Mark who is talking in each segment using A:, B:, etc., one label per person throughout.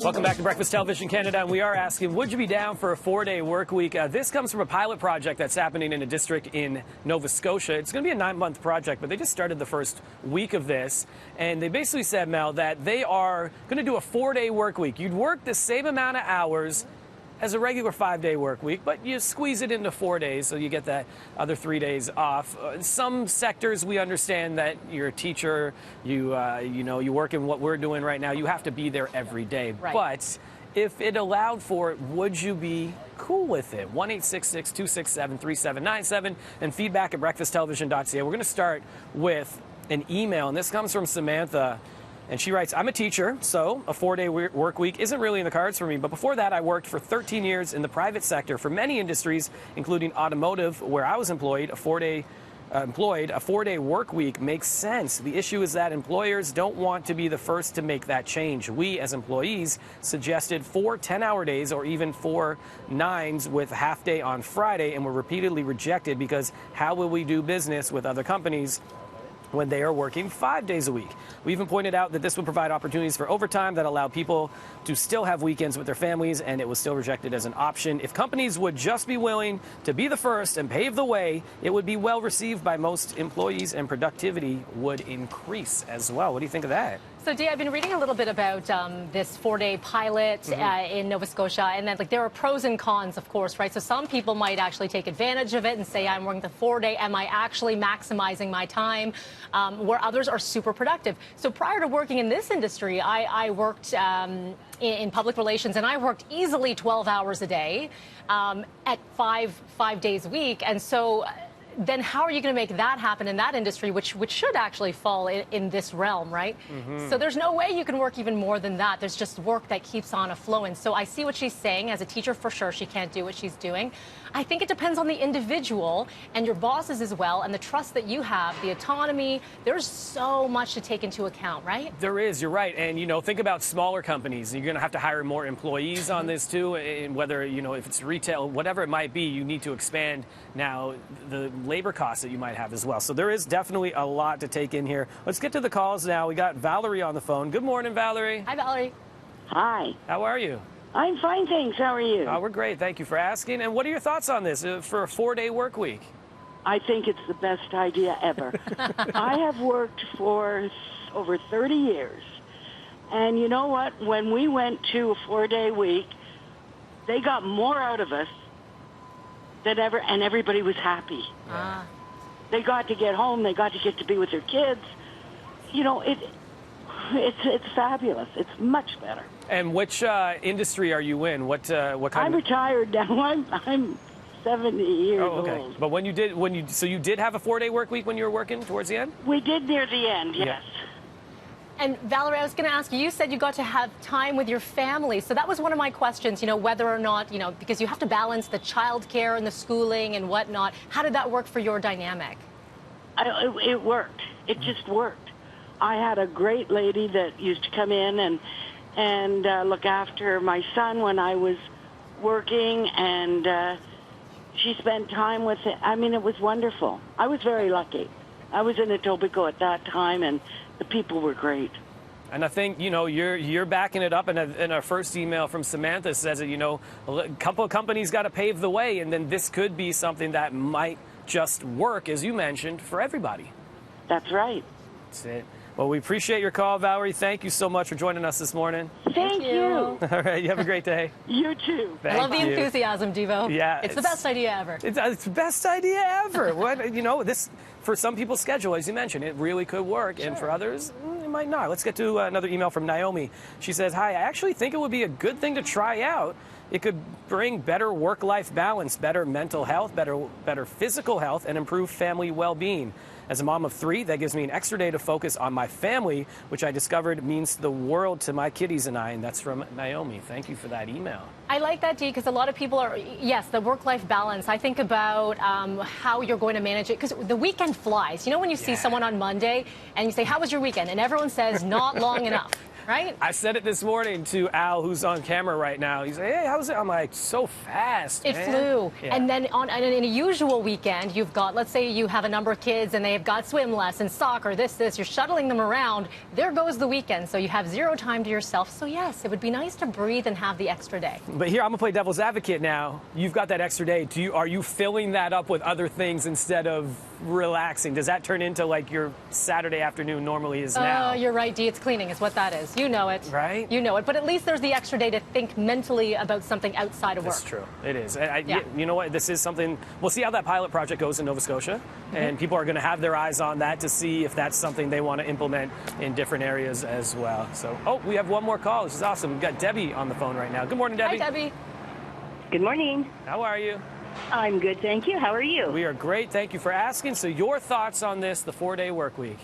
A: Welcome back to Breakfast Television Canada, and we are asking, would you be down for a 4-day work week? This comes from a pilot project that's happening in a district in Nova Scotia. It's going to be a 9-month project, but they just started the first week of this, and they basically said, Mel, that they are going to do a 4-day work week. You'd work the same amount of hours as a regular 5-day work week, but you squeeze it into 4 days, so you get that other 3 days off. In some sectors, we understand that you're a teacher, you work in what we're doing right now, you have to be there every day.
B: Right.
A: But if it allowed for it, would you be cool with it? 1-866-267-3797 and feedback at breakfasttelevision.ca. We're going to start with an email, and this comes from Samantha. And she writes, I'm a teacher, so a 4-day work week isn't really in the cards for me. But before that, I worked for 13 years in the private sector for many industries, including automotive, where I was employed. A 4-day work week makes sense. The issue is that employers don't want to be the first to make that change. We, as employees, suggested 4 10-hour days or even 4 9s with a half day on Friday, and were repeatedly rejected because how will we do business with other companies when they are working 5 days a week? We even pointed out that this would provide opportunities for overtime that allow people to still have weekends with their families, and it was still rejected as an option. If companies would just be willing to be the first and pave the way, it would be well received by most employees, and productivity would increase as well. What do you think of that?
B: So, Dee, I've been reading a little bit about this 4-day pilot in Nova Scotia, and then there are pros and cons, of course, right? So some people might actually take advantage of it and say, I'm working the 4-day. Am I actually maximizing my time? Where others are super productive. So prior to working in this industry, I worked in public relations, and I worked easily 12 hours a day at five days a week. And so then how are you going to make that happen in that industry, which should actually fall in this realm, right? So there's no way you can work even more than that. There's just work that keeps on aflowing. So I see what she's saying. As a teacher, for sure, she can't do what she's doing. I think it depends on the individual and your bosses as well, and the trust that you have, the autonomy. There's so much to take into account, right?
A: There is, you're right. And, think about smaller companies. You're going to have to hire more employees on this, too. And whether, if it's retail, whatever it might be, you need to expand now the labor costs that you might have as well. So there is definitely a lot to take in here. Let's get to the calls now. We got Valerie on the phone. Good morning, Valerie.
B: Hi, Valerie.
C: Hi.
A: How are you?
C: I'm fine, thanks. How are you?
A: We're great. Thank you for asking. And what are your thoughts on this for a 4-day work week?
C: I think it's the best idea ever. I have worked for over 30 years. And you know what? When we went to a 4-day week, they got more out of us than ever, and everybody was happy. They got to get home. They got to be with their kids. It's fabulous. It's much better.
A: And which industry are you in? What kind?
C: I'm retired now. I'm 70 years old.
A: But so you did have a 4-day work week when you were working towards the end?
C: We did near the end, yes.
A: Yeah.
B: And Valerie, I was going to ask you, you said you got to have time with your family. So that was one of my questions, whether or not, because you have to balance the childcare and the schooling and whatnot. How did that work for your dynamic?
C: It worked. It just worked. I had a great lady that used to come in and look after my son when I was working, and she spent time with it. I mean, it was wonderful. I was very lucky. I was in Etobicoke at that time, and the people were great.
A: And I think, you're backing it up. And our first email from Samantha says that, a couple of companies got to pave the way. And then this could be something that might just work, as you mentioned, for everybody.
C: That's right.
A: That's it. Well, we appreciate your call, Valerie. Thank you so much for joining us this morning.
C: Thank you.
A: All right. You have a great day.
C: You too.
B: I love the enthusiasm, Devo.
A: Yeah.
B: It's the best idea ever.
A: It's the best idea ever. This, for some people's schedule, as you mentioned, it really could work. Sure. And for others, it might not. Let's get to another email from Naomi. She says, hi, I actually think it would be a good thing to try out. It could bring better work-life balance, better mental health, better physical health, and improve family well-being. As a mom of 3, that gives me an extra day to focus on my family, which I discovered means the world to my kiddies and I. And that's from Naomi. Thank you for that email.
B: I like that, Dee, because a lot of people are, yes, the work-life balance. I think about how you're going to manage it, because the weekend flies. When you see someone on Monday and you say, how was your weekend? And everyone says, not long enough. Right?
A: I said it this morning to Al, who's on camera right now. He's like, hey, how's it? I'm like, so fast,
B: It
A: man.
B: flew.
A: Yeah.
B: And then in a usual weekend, you've got, let's say you have a number of kids and they've got swim lessons, soccer, this, you're shuttling them around. There goes the weekend. So you have zero time to yourself. So yes, it would be nice to breathe and have the extra day.
A: But here, I'm going to play devil's advocate now. You've got that extra day. Are you filling that up with other things instead of relaxing? Does that turn into like your Saturday afternoon normally is now?
B: You're right, Dee. It's cleaning is what that is. You know it.
A: Right?
B: You know it. But at least there's the extra day to think mentally about something outside of work.
A: That's true. It is.
B: Yeah.
A: You know what? This is something. We'll see how that pilot project goes in Nova Scotia, and people are going to have their eyes on that to see if that's something they want to implement in different areas as well. So, we have one more call. This is awesome. We've got Debbie on the phone right now. Good morning, Debbie.
B: Hi, Debbie.
D: Good morning.
A: How are you?
D: I'm good, thank you. How are you?
A: We are great. Thank you for asking. So, your thoughts on this, the 4-day work week?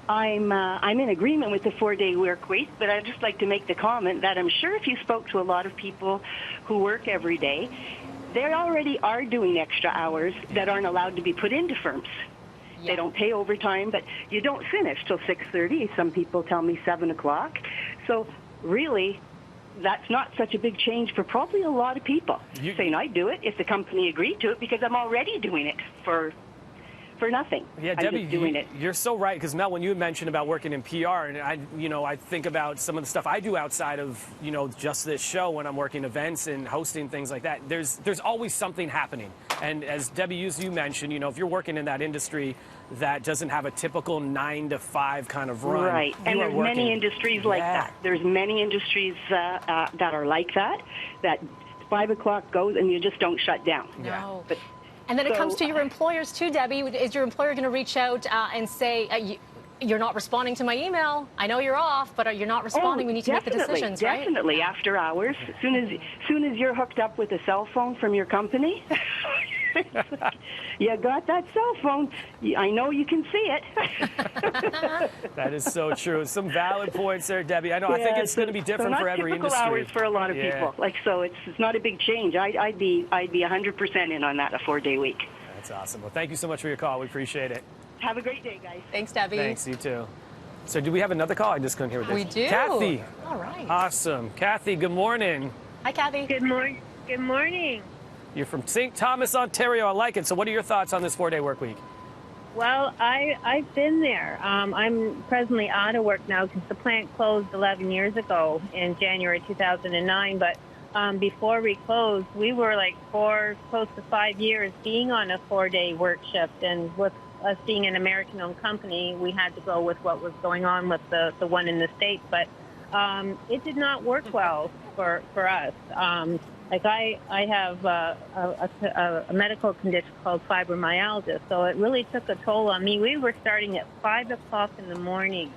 D: I'm in agreement with the 4-day work week, but I'd just like to make the comment that I'm sure if you spoke to a lot of people who work every day, they already are doing extra hours that aren't allowed to be put into firms.
B: Yeah.
D: They don't pay overtime, but you don't finish till 6:30. Some people tell me 7 o'clock. So really, that's not such a big change for probably a lot of people. Saying I'd do it if the company agreed to it because I'm already doing it for nothing.
A: Yeah,
D: I'm
A: Debbie,
D: just doing it.
A: you're so right. Because Mel, when you mentioned about working in PR, and I think about some of the stuff I do outside of just this show when I'm working events and hosting things like that. There's always something happening. And as Debbie, you mentioned, if you're working in that industry that doesn't have a typical 9 to 5 kind of run,
D: right? And there's many industries like that. There's many industries that are like that. That 5 o'clock goes and you just don't shut down.
B: No.
D: But,
B: And then it comes to your employers too, Debbie. Is your employer going to reach out and say, you're not responding to my email? I know you're off, but you're not responding. We need to make the decisions, right?
D: Definitely, after hours. As soon as you're hooked up with a cell phone from your company, you got that cell phone. I know you can see it.
A: That is so true. Some valid points there, Debbie. I know. I think it's going to be different for every industry.
D: Not typical hours for a lot of people. So it's not a big change. I'd be 100% in on that, a 4-day week.
A: That's awesome. Well, thank you so much for your call. We appreciate it.
D: Have a great day, guys.
B: Thanks, Debbie.
A: Thanks, you too. So do we have another call? I just couldn't hear what
B: We do.
A: Kathy.
B: All right.
A: Awesome. Kathy, good morning.
B: Hi, Kathy.
E: Good morning. Good morning.
A: You're from St. Thomas, Ontario. I like it. So what are your thoughts on this 4-day work week?
E: Well, I've been there. I'm presently out of work now because the plant closed 11 years ago in January 2009. But before we closed, we were like close to 5 years being on a 4-day work shift. And with us being an American-owned company, we had to go with what was going on with the one in the States. But it did not work well for us. Like I have a medical condition called fibromyalgia, so it really took a toll on me. We were starting at 5 o'clock in the morning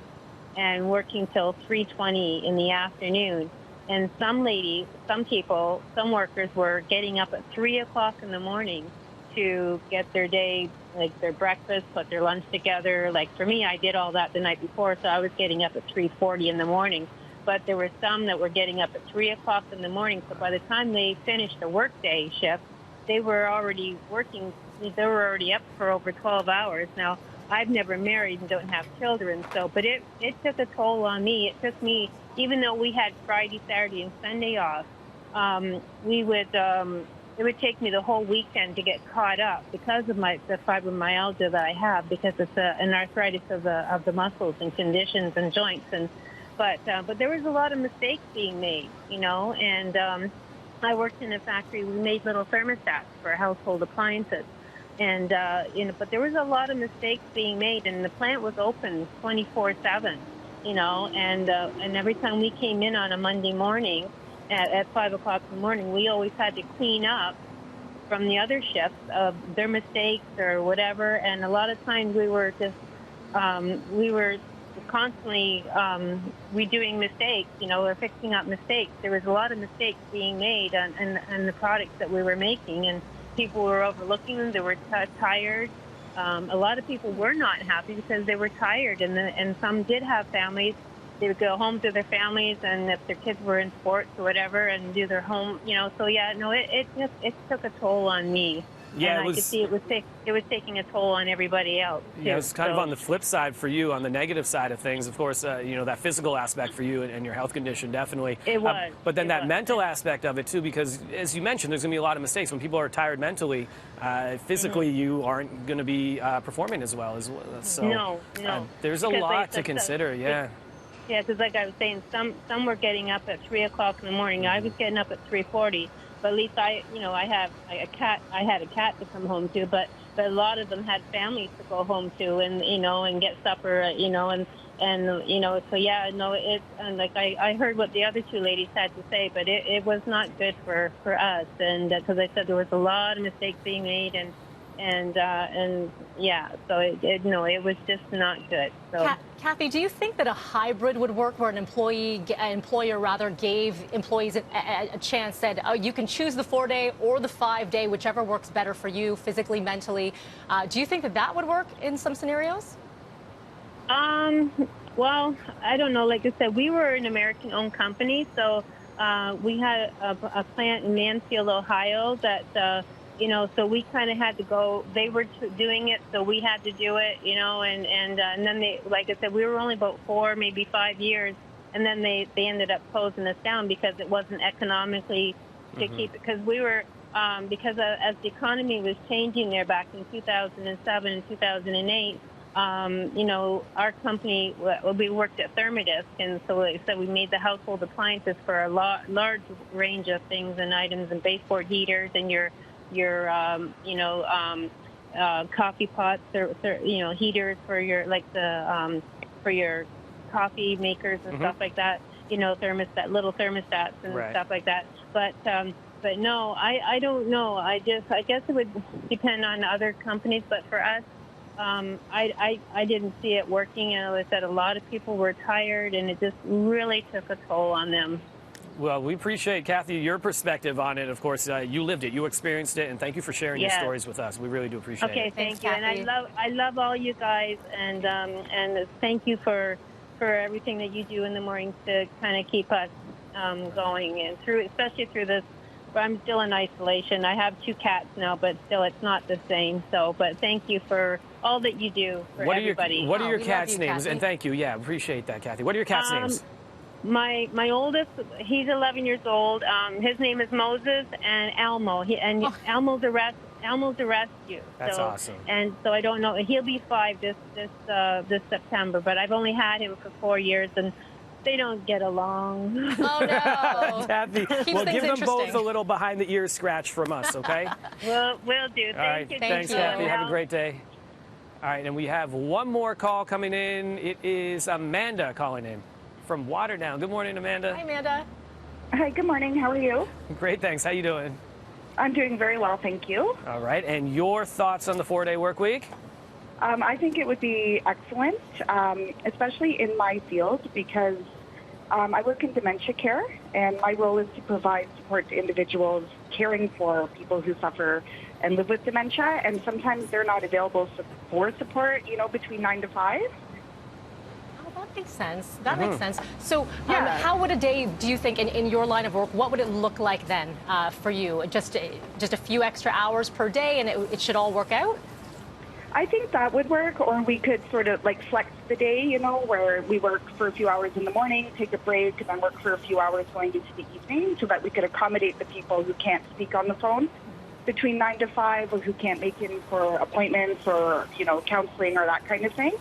E: and working till 3:20 in the afternoon. And some people, some workers were getting up at 3 o'clock in the morning to get their day, like their breakfast, put their lunch together. Like for me, I did all that the night before, so I was getting up at 3:40 in the morning. But there were some that were getting up at 3 o'clock in the morning. So by the time they finished the workday shift, they were already working. They were already up for over 12 hours. Now, I've never married and don't have children, but it took a toll on me. It took me, even though we had Friday, Saturday, and Sunday off, it would take me the whole weekend to get caught up because of the fibromyalgia that I have, because it's an arthritis of the muscles and conditions and joints. But there was a lot of mistakes being made, and I worked in a factory. We made little thermostats for household appliances, and but there was a lot of mistakes being made, and the plant was open 24/7, and every time we came in on a Monday morning at 5 o'clock in the morning, we always had to clean up from the other shifts of their mistakes or whatever, and a lot of times we were constantly redoing mistakes, or fixing up mistakes. There was a lot of mistakes being made on the products that we were making, and people were overlooking them. They were tired. A lot of people were not happy because they were tired, and some did have families. They would go home to their families, and if their kids were in sports or whatever, and do their home, So yeah, no, it took a toll on me.
A: Yeah,
E: and
A: it
E: I
A: was-
E: could see it was taking a toll on everybody else.
A: Yeah,
E: too.
A: it's kind of
E: So-
A: on the flip side for you, on the negative side of things. Of course, that physical aspect for you and your health condition, definitely.
E: It was.
A: But then
E: It
A: that
E: was.
A: mental aspect of it, too, because as you mentioned, there's going to be a lot of mistakes. When people are tired mentally, physically,
E: Mm-hmm.
A: you aren't going to be performing as well. So,
E: No.
A: there's a
E: Because
A: lot
E: they-
A: to consider, yeah.
E: Yeah, because like I was saying, some were getting up at 3 o'clock in the morning. I was getting up at 3:40. But at least I had a cat to come home to. But a lot of them had families to go home to, and and get supper, so yeah, no, it's and like I heard what the other two ladies had to say, but it was not good for us, and because I said there was a lot of mistakes being made, and yeah, so it was just not good. So.
B: Kathy, do you think that a hybrid would work, where an employer rather gave employees a chance, said, oh, you can choose the 4-day or the 5-day, whichever works better for you physically, mentally? Do you think that would work in some scenarios?
E: Well, I don't know. Like I said, we were an American-owned company, so we had a plant in Mansfield, Ohio, that so we kind of had to go. They were doing it, so we had to do it, and then they, like I said, we were only about 4, maybe 5 years, and then they ended up closing us down because it wasn't economically to keep it, because we were because as the economy was changing there back in 2007 and 2008. Our company, we worked at Thermodisc, and so we made the household appliances for a large range of things and items, and baseboard heaters, and your coffee pots, or heaters for your for your coffee makers and stuff like that. Little thermostats and
A: Right.
E: stuff like that. But no, I don't know. I guess it would depend on other companies, but for us. I didn't see it working, and I said a lot of people were tired, and it just really took a toll on them.
A: Well, we appreciate, Kathy, your perspective on it. Of course, you lived it, you experienced it, and thank you for sharing your
E: Yes.
A: stories with us. We really do appreciate
E: Okay,
A: it.
E: thank
B: Thanks,
E: you, and
B: Kathy.
E: I love all you guys, and thank you for everything that you do in the mornings to kind of keep us going, and especially through this. I'm still in isolation. I have 2 cats now, but still, it's not the same. So, but thank you for all that you do for everybody.
A: What are your
B: we love
A: cats'
B: you,
A: names?
B: Kathy.
A: And thank you. Yeah, appreciate that, Kathy. What are your cats' names?
E: My oldest, he's 11 years old. His name is Moses, and Elmo. Elmo's a rescue.
A: That's awesome.
E: And so I don't know. He'll be 5 this September, but I've only had him for 4 years, and they don't get along.
B: Oh, no.
A: Kathy,
B: Keeps
A: well,
B: things
A: give them both
B: interesting.
A: a little behind the ears scratch from us, okay?
E: Will do.
A: All right.
E: Thank you.
A: Thanks,
B: you.
A: Kathy. Have a
E: Well,
A: great day. All right, and we have one more call coming in. It is Amanda calling in from Waterdown. Good morning, Amanda.
B: Hi, Amanda.
F: Hi, good morning. How are you?
A: Great, thanks. How you doing?
F: I'm doing very well, thank you.
A: All right, and your thoughts on the 4-day work week?
F: I think it would be excellent, especially in my field, because I work in dementia care, and my role is to provide support to individuals caring for people who suffer and live with dementia, and sometimes they're not available for support, between 9 to 5.
B: Oh, that makes sense. That makes sense. So
F: Yeah.
B: how would a day, do you think, in your line of work, what would it look like then for you? Just a few extra hours per day, and it should all work out?
F: I think that would work, or we could sort of like flex the day, where we work for a few hours in the morning, take a break, and then work for a few hours going into the evening, so that we could accommodate the people who can't speak on the phone between 9 to 5, or who can't make in for appointments or, counseling or that kind of thing.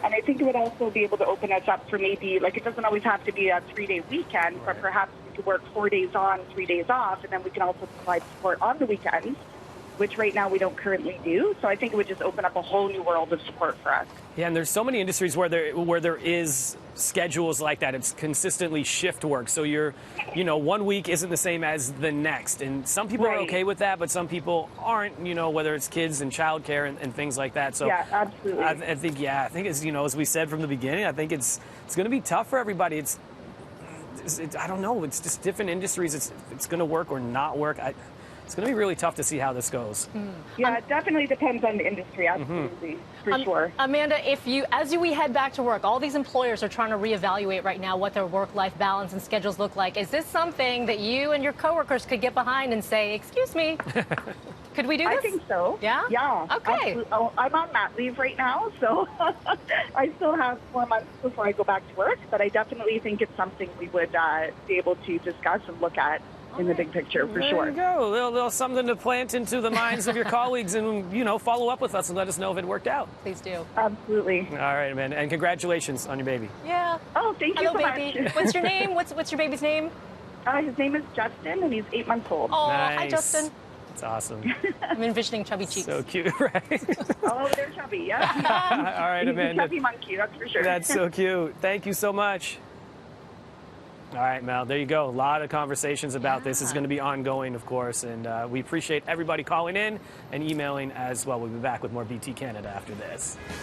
F: And I think it would also be able to open us up for maybe, like, it doesn't always have to be a 3-day weekend, but perhaps we could work 4 days on, 3 days off, and then we can also provide support on the weekends, which right now we don't currently do. So I think it would just open up a whole new world of support for us.
A: Yeah, and there's so many industries where there is schedules like that. It's consistently shift work. So you're, 1 week isn't the same as the next. And some people are
F: Right.
A: okay with that, but some people aren't, whether it's kids and childcare and things like that. So
F: Yeah, absolutely.
A: I think it's, as we said from the beginning, I think it's going to be tough for everybody. I don't know. It's just different industries. It's going to work or not work. It's going to be really tough to see how this goes.
F: Yeah, it definitely depends on the industry, absolutely, for sure.
B: Amanda, as we head back to work, all these employers are trying to reevaluate right now what their work-life balance and schedules look like. Is this something that you and your coworkers could get behind and say, excuse me? Could we do this?
F: I think so.
B: Yeah?
F: Yeah.
B: Okay.
F: Absolutely. Oh, I'm on mat leave right now, so I still have 4 months before I go back to work, but I definitely think it's something we would be able to discuss and look at in the big picture for
A: There
F: sure.
A: you go. A little something to plant into the minds of your colleagues and, follow up with us and let us know if it worked out.
B: Please do.
F: Absolutely.
A: All right, Amanda. And congratulations on your baby.
B: Yeah.
F: Oh, thank you
B: Hello,
F: so
B: baby.
F: much.
B: What's your name? What's your baby's name?
F: His name is Justin, and he's 8 months old.
B: Oh,
A: Nice.
B: hi, Justin.
A: That's awesome.
B: I'm envisioning chubby cheeks.
A: So cute, right?
F: Oh, they're chubby, yeah.
A: All right,
F: He's a
A: Amanda.
F: chubby monkey, that's for sure.
A: That's so cute. Thank you so much. All right, Mel, there you go. A lot of conversations about this. It's going to be ongoing, of course, and we appreciate everybody calling in and emailing as well. We'll be back with more BT Canada after this.